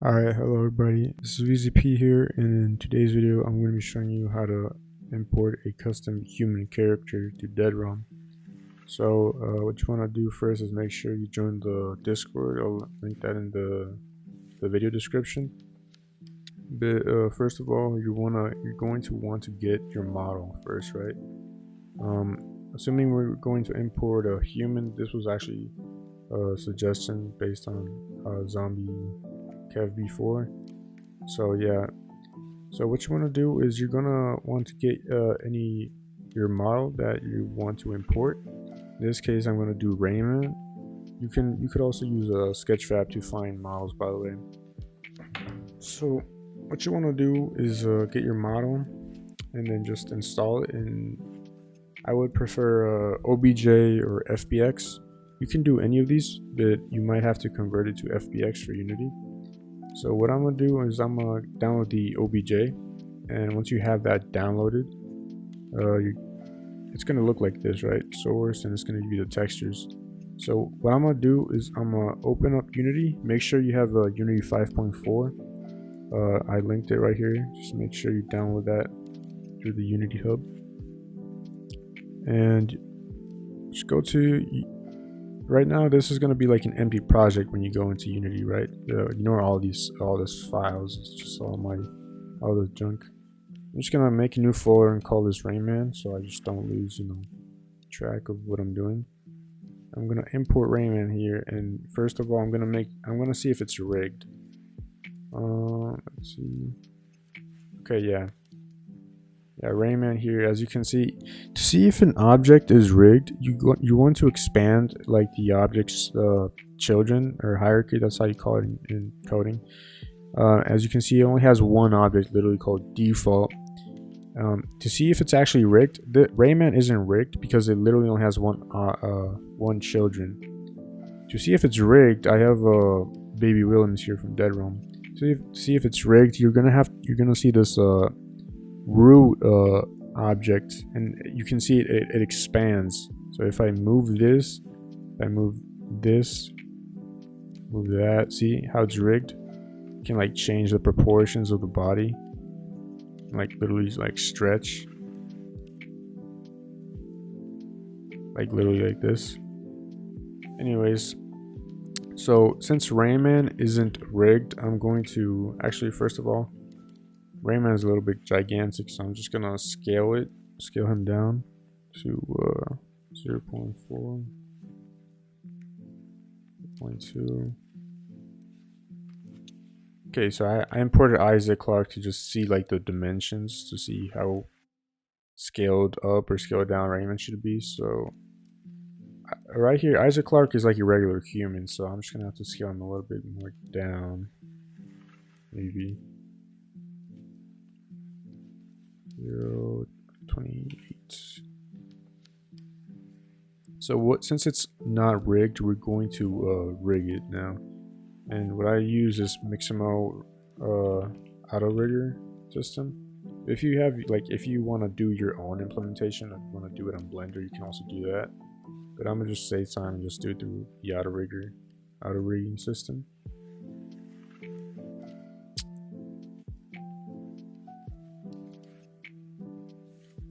Alright, hello everybody, this is VZP here, and in today's video I'm going to be showing you how to import a custom human character to Dead-ROM. So what you want to do first is make sure you join the Discord. I'll link that in the video description. But first of all, you're going to want to get your model first, right? Assuming we're going to import a human, this was actually a suggestion based on Zombie Kev before. So yeah, so what you want to do is you're gonna want to get your model that you want to import. In this case, I'm gonna do Rayman. You could also use a Sketchfab to find models, by the way. So what you want to do is get your model and then just install it. And I would prefer OBJ or FBX. You can do any of these, but you might have to convert it to FBX for Unity. So what I'm gonna do is I'm gonna download the OBJ, and once you have that downloaded, it's gonna look like this, right? Source, and it's gonna give you the textures. So what I'm gonna do is I'm gonna open up Unity. Make sure you have Unity 5.4. I linked it right here. Just make sure you download that through the Unity Hub, and just go to. Right now, this is going to be like an empty project when you go into Unity, right? Ignore all this files. It's just all the junk. I'm just gonna make a new folder and call this Rayman, so I just don't lose, track of what I'm doing. I'm gonna import Rayman here, and first of all, I'm gonna see if it's rigged. Let's see. Okay, yeah. Yeah, Rayman here. As you can see, to see if an object is rigged, you want to expand like the object's children or hierarchy. That's how you call it in coding. As you can see, it only has one object, literally called default. To see if it's actually rigged, the Rayman isn't rigged because it literally only has one children. To see if it's rigged, I have Baby Williams here from Dead-ROM. To see if it's rigged, you're gonna see this root object, and you can see it expands. So if I move this, move that, see how it's rigged? You can like change the proportions of the body, like literally like stretch, like literally like this. Anyways, so since Rayman isn't rigged, I'm going to actually, first of all, Rayman is a little bit gigantic, so I'm just gonna scale him down to 0.4, 0.2. Okay, so I imported Isaac Clarke to just see like the dimensions to see how scaled up or scaled down Rayman should be. So right here, Isaac Clarke is like a regular human, so I'm just gonna have to scale him a little bit more down, maybe 0.28. So since it's not rigged, we're going to rig it now. And what I use is Mixamo auto rigger system. If you want to do your own implementation, if you want to do it on Blender, you can also do that. But I'm gonna just save time and just do it through the auto rigging system.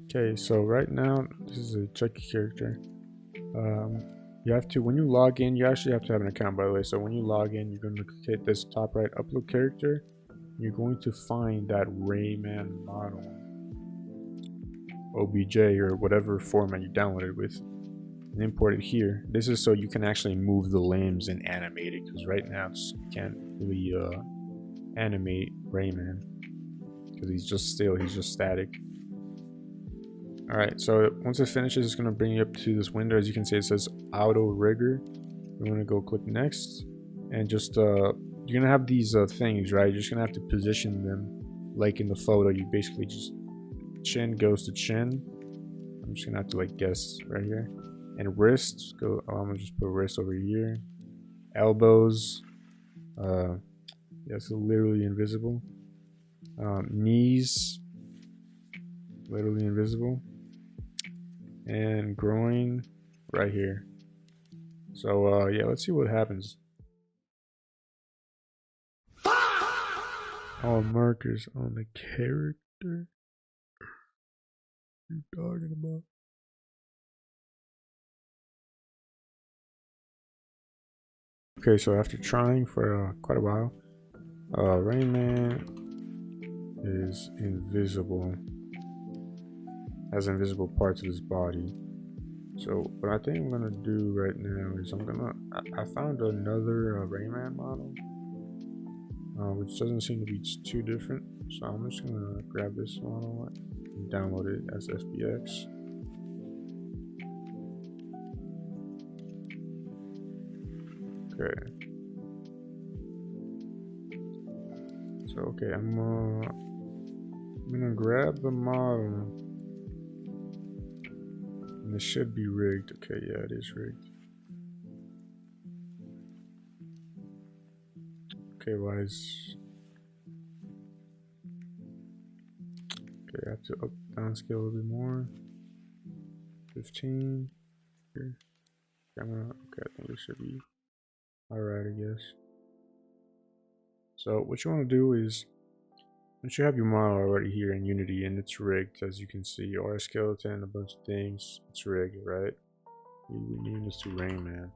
Okay, so right now this is a Chucky character. You have to, when you log in, you actually have to have an account, by the way. So when you log in, you're going to hit this top right upload character. You're going to find that Rayman model, OBJ, or whatever format you downloaded with, and import it here. This is so you can actually move the limbs and animate it, because right now you can't really animate Rayman because he's just static. Alright, so once it finishes, it's going to bring you up to this window. As you can see, it says Auto Rigger. You want to go click Next, and just you're going to have these things, right? You're just going to have to position them like in the photo. You basically just chin goes to chin. I'm just going to have to like guess right here. And wrist, I'm going to just put wrist over here. Elbows, yeah, so literally invisible. Knees, literally invisible. And groin right here. So yeah, let's see what happens. all markers on the character. What are you talking about? Okay, so after trying for quite a while, Rayman is invisible, has invisible parts of his body. So what I think I'm gonna do right now is I found another Rayman model, which doesn't seem to be too different. So I'm just gonna grab this model and download it as FBX. Okay. So okay, I'm gonna grab the model, and it should be rigged. Okay, yeah, it is rigged. Okay, why is... Okay, I have to downscale a little bit more. 15. Here. Okay, I think it should be alright, I guess. So what you want to do is, once you have your model already here in Unity and it's rigged, as you can see, or a skeleton, a bunch of things, it's rigged, right? We name this to Rayman.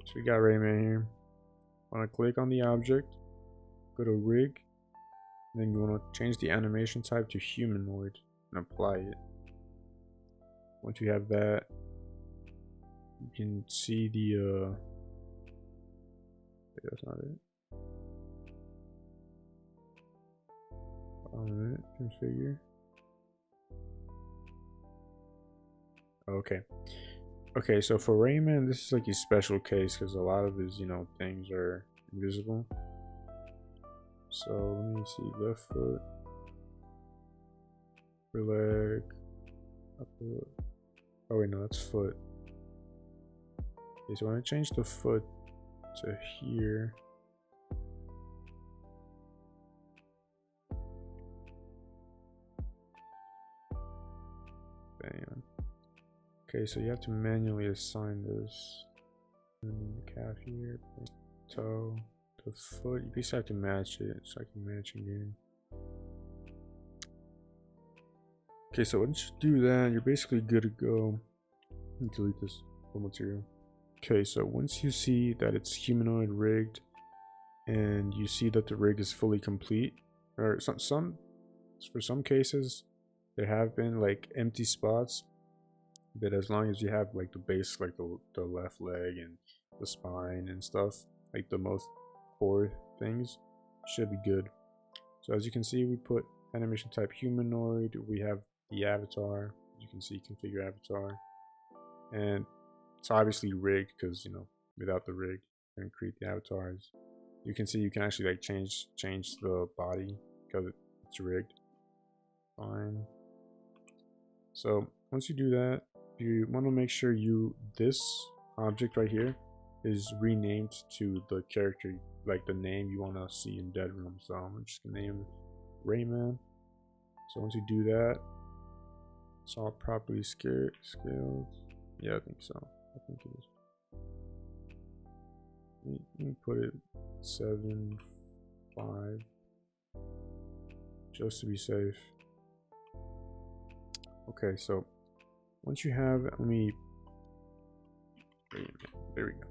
So we got Rayman here. Want to click on the object, go to rig, and then you want to change the animation type to humanoid and apply it. Once you have that, you can see the that's not it. Alright, configure. Okay. Okay, so for Rayman, this is like a special case because a lot of his, things are invisible. So let me see, left foot, upper leg, upper. Oh wait, no, that's foot. Okay, so when I change the foot to here, bam. Okay, so you have to manually assign this. And the calf here, toe, the foot. You just have to match it so I can match again. Okay, so once you do that, you're basically good to go. Delete this full material. Okay, so once you see that it's humanoid rigged, and you see that the rig is fully complete, or for some cases, there have been like empty spots. But as long as you have like the base, like the left leg and the spine and stuff, like the most core things, should be good. So as you can see, we put animation type humanoid. We have the avatar. As you can see, configure avatar, and it's obviously rigged because without the rig and create the avatars. You can see you can actually like change the body because it's rigged. Fine. So once you do that, you want to make sure this object right here is renamed to the character, like the name you want to see in Dead Room. So I'm just gonna name Rayman. So once you do that, it's all properly scaled. Yeah, I think so. I think it is. Let me put it 7, 5, just to be safe. Okay, so once you have, there we go.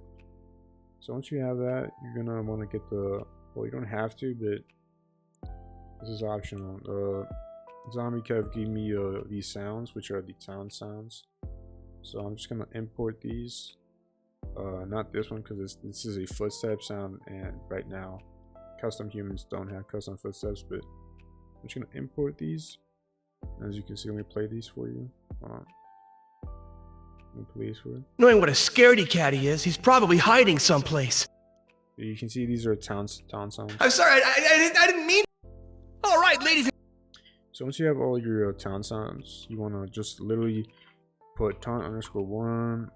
So once you have that, you're gonna want to get well, you don't have to, but this is optional. Zombie Kev gave me these sounds, which are the town sounds. So I'm just gonna import these. Not this one because this is a footstep sound, and right now custom humans don't have custom footsteps, but I'm just gonna import these. As you can see, let me play these for you. Knowing what a scaredy cat he is, he's probably hiding someplace. You can see these are town sounds. I'm sorry, I didn't mean. All right, ladies. So once you have all your town sounds, you want to just literally put taunt_1,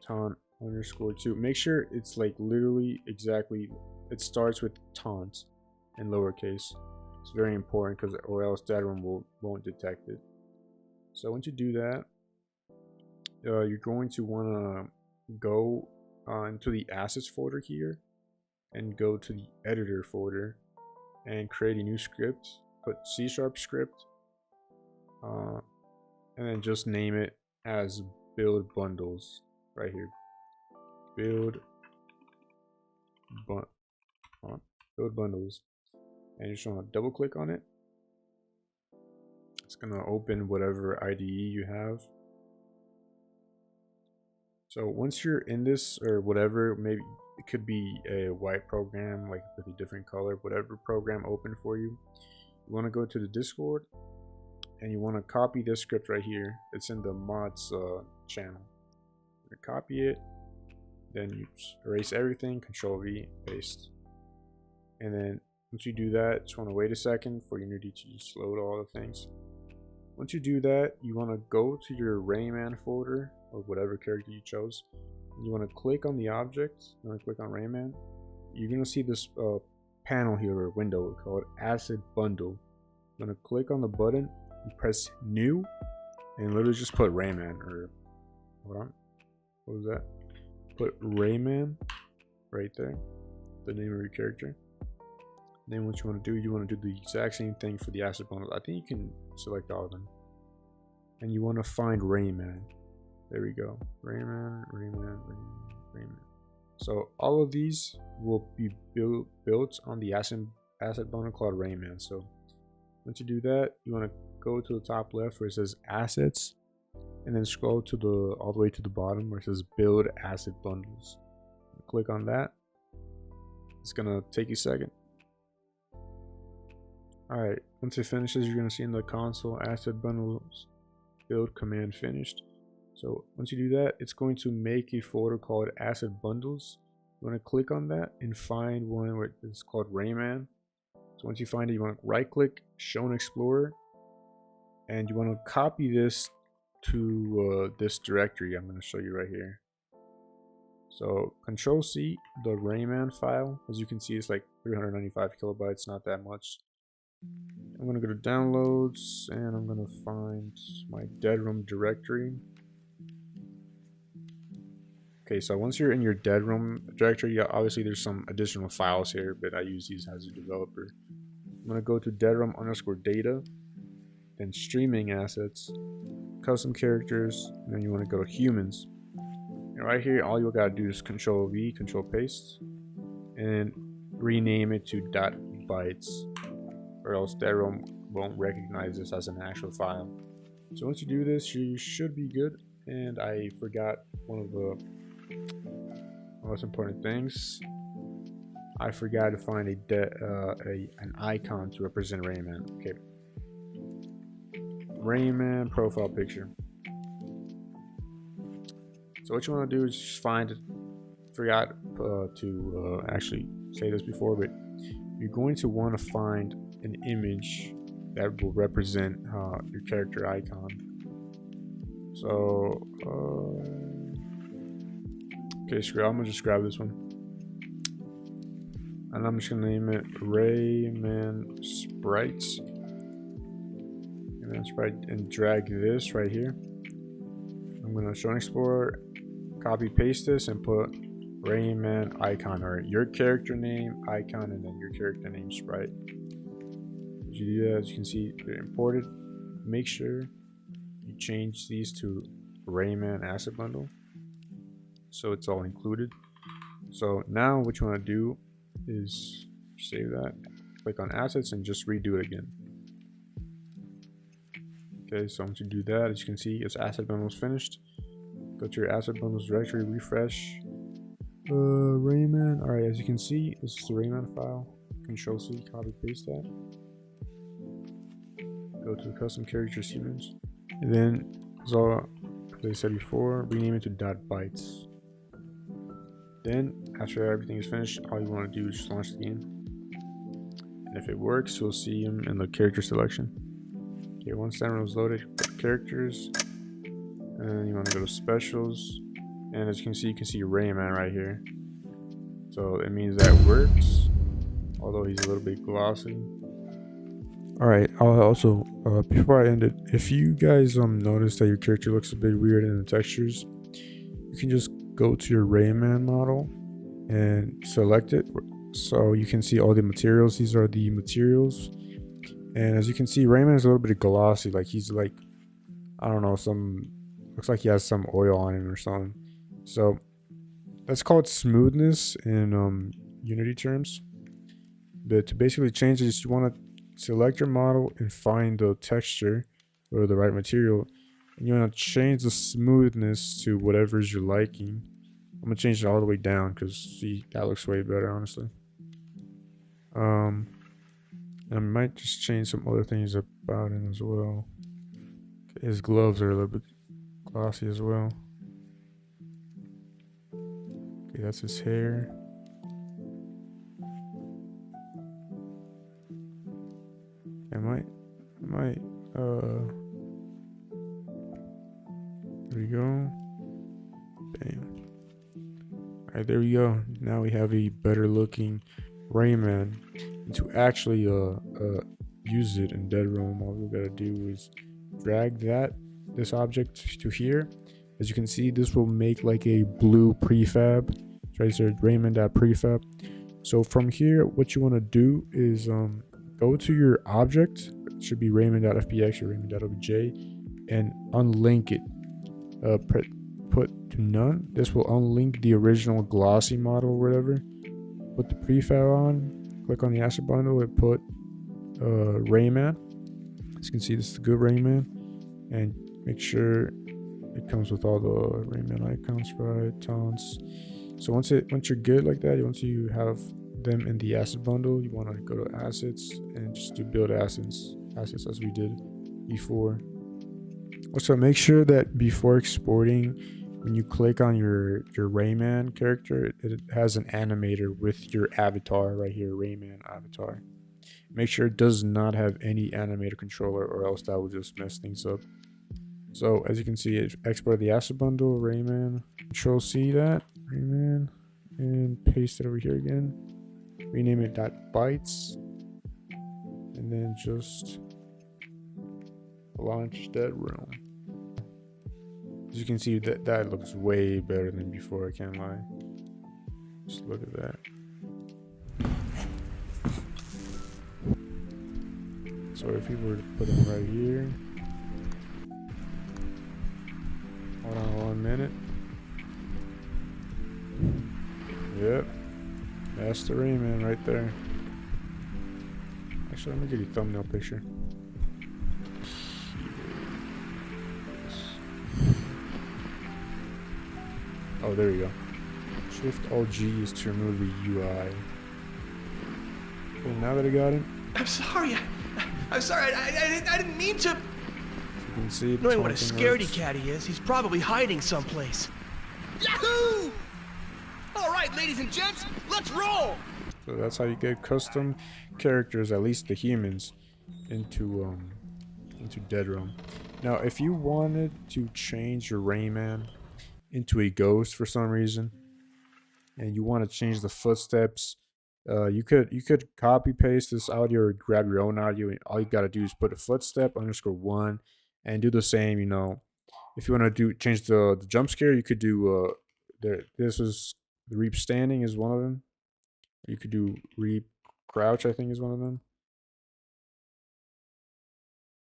taunt_2. Make sure it's like literally exactly. It starts with taunt in lowercase. It's very important because, or else Dead Room won't detect it. So once you do that, you're going to want to go into the assets folder here, and go to the editor folder and create a new script. Put C# script, and then just name it as build bundles right here. Build bundles, and you just want to double click on it. It's gonna open whatever IDE you have. So once you're in this or whatever, maybe it could be a white program like with a different color, whatever program open for you, you want to go to the Discord and you want to copy this script right here. It's in the mods channel. You copy it, then you erase everything, Control V, paste. And then once you do that, just want to wait a second for Unity to just load all the things. Once you do that, you want to go to your Rayman folder or whatever character you chose. You want to click on the object. You want to click on Rayman. You're going to see this panel here or window called Asset Bundle. I'm going to click on the button and press New, and literally just put Rayman or hold on. What was that? Put Rayman right there, the name of your character. Then what you want to do, you want to do the exact same thing for the asset bundle. I think you can select all of them. And you want to find Rayman. There we go. Rayman. So all of these will be built on the asset bundle called Rayman. So once you do that, you want to go to the top left where it says Assets, and then scroll to all the way to the bottom where it says Build Asset Bundles. Click on that. It's gonna take you a second. Alright, once it finishes, you're gonna see in the console Asset Bundles build command finished. So once you do that, it's going to make a folder called Asset Bundles. You want to click on that and find one where it's called Rayman. So once you find it, you want to right click, Show in Explorer, and you want to copy this to this directory I'm going to show you right here. So Control C, the Rayman file, as you can see, it's like 395 kilobytes, not that much. I'm going to go to downloads and I'm going to find my Deadroom directory. Okay, so once you're in your Deadroom directory, yeah, obviously there's some additional files here, but I use these as a developer. I'm going to go to Deadroom_data, then streaming assets, custom characters, and then you want to go to humans. And right here, all you gotta do is Control V, Control Paste, and rename it to .bytes, or else Deadroom won't recognize this as an actual file. So once you do this, you should be good. And I forgot one of the most important things. I forgot to find an icon to represent Rayman. Okay, Rayman profile picture. So what you want to do is just find it. Forgot to actually say this before, but you're going to want to find an image that will represent your character icon. So okay, I'm gonna just grab this one, and I'm just gonna name it Rayman Sprites, and then Sprite, and drag this right here. I'm gonna Show in Explorer, copy paste this, and put Rayman icon, or your character name icon, and then your character name sprite. As you do that, as you can see, they're imported. Make sure you change these to Rayman asset bundle, so it's all included. So now what you want to do is save that, click on assets, and just redo it again. Okay, so once you do that, as you can see, its asset bundle is finished. Go to your asset bundles directory, refresh. Rayman. Alright, as you can see, this is the Rayman file. Control C, copy paste that. Go to the custom characters humans. And then, as I said before, rename it to .bytes. Then, after everything is finished, all you want to do is just launch the game. And if it works, you'll see him in the character selection. Okay, once that is loaded, characters. And you want to go to specials. And as you can see Rayman right here. So it means that works, although he's a little bit glossy. Alright, I'll also, before I end it, if you guys notice that your character looks a bit weird in the textures, you can just go to your Rayman model and select it, So you can see all the materials. These are the materials. And as you can see, Rayman is a little bit glossy. Like he's like, I don't know, looks like he has some oil on him or something. So that's called smoothness in Unity terms. But to basically change this, you want to select your model and find the texture or the right material. And you want to change the smoothness to whatever's you're liking. I'm going to change it all the way down because, see, that looks way better, honestly. And I might just change some other things about him as well. His gloves are a little bit glossy as well. Okay, that's his hair. I might, there we go. Bam. Alright, there we go. Now we have a better looking Rayman. And to actually use it in Dead Realm, all we gotta do is drag this object to here. As you can see, this will make like a blue prefab. So right there, Rayman.prefab. So from here, what you want to do is go to your object. It should be Rayman.fpx or Rayman.obj, and unlink it. Put to none. This will unlink the original glossy model or whatever. Put the prefab on. Click on the asset bundle and put Rayman. As you can see, this is the good Rayman, and make sure it comes with all the Rayman icons, right? Taunts. So once you're good like that, once you have them in the asset bundle, you want to go to assets and just do build assets as we did before. Also, make sure that before exporting, when you click on your Rayman character, it has an animator with your avatar right here, Rayman avatar. Make sure it does not have any animator controller, or else that will just mess things up. So as you can see, it exported the asset bundle, Rayman. Control C that, Rayman, and paste it over here again. Rename it .bytes, and then just launch Dead Realm. As you can see, that looks way better than before, I can't lie. Just look at that. So if we were to put them right here, hold on 1 minute. Yep, that's the Rayman right there. Actually, let me get you a thumbnail picture. Oh, there you go. Shift Alt G is to remove the UI. Okay, now that I got it. I'm sorry. I didn't mean to. You can see Knowing what a scaredy cat he is, he's probably hiding someplace. Yahoo! All right, ladies and gents, let's roll! So that's how you get custom characters, at least the humans, into Dead Realm. Now, if you wanted to change your Rayman into a ghost for some reason, and you want to change the footsteps, you could copy paste this audio or grab your own audio, and all you gotta do is put a footstep _1 and do the same. You know, if you want to change the jump scare, you could do this is the Reap standing is one of them. You could do Reap crouch, I think, is one of them.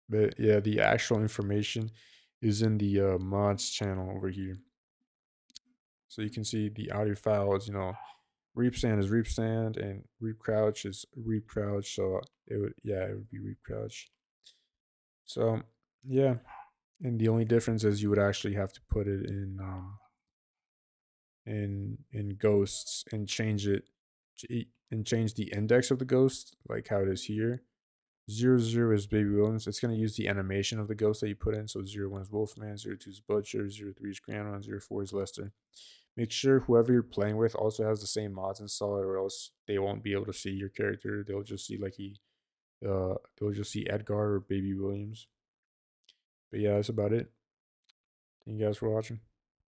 But yeah, the actual information is in the mods channel over here. So you can see the audio files, you know, Reap stand is Reap stand and Reap crouch is Reap crouch. So it would be Reap crouch. So yeah, and the only difference is you would actually have to put it in ghosts and change it and change the index of the ghost, like how it is here. 00 is Baby Williams. It's going to use the animation of the ghost that you put in. So 01 is Wolfman, 02 is Butcher, 03 is Grandma, 04 is Lester. Make sure whoever you're playing with also has the same mods installed, or else they won't be able to see your character. They'll just see they'll just see Edgar or Baby Williams. But yeah, that's about it. Thank you guys for watching.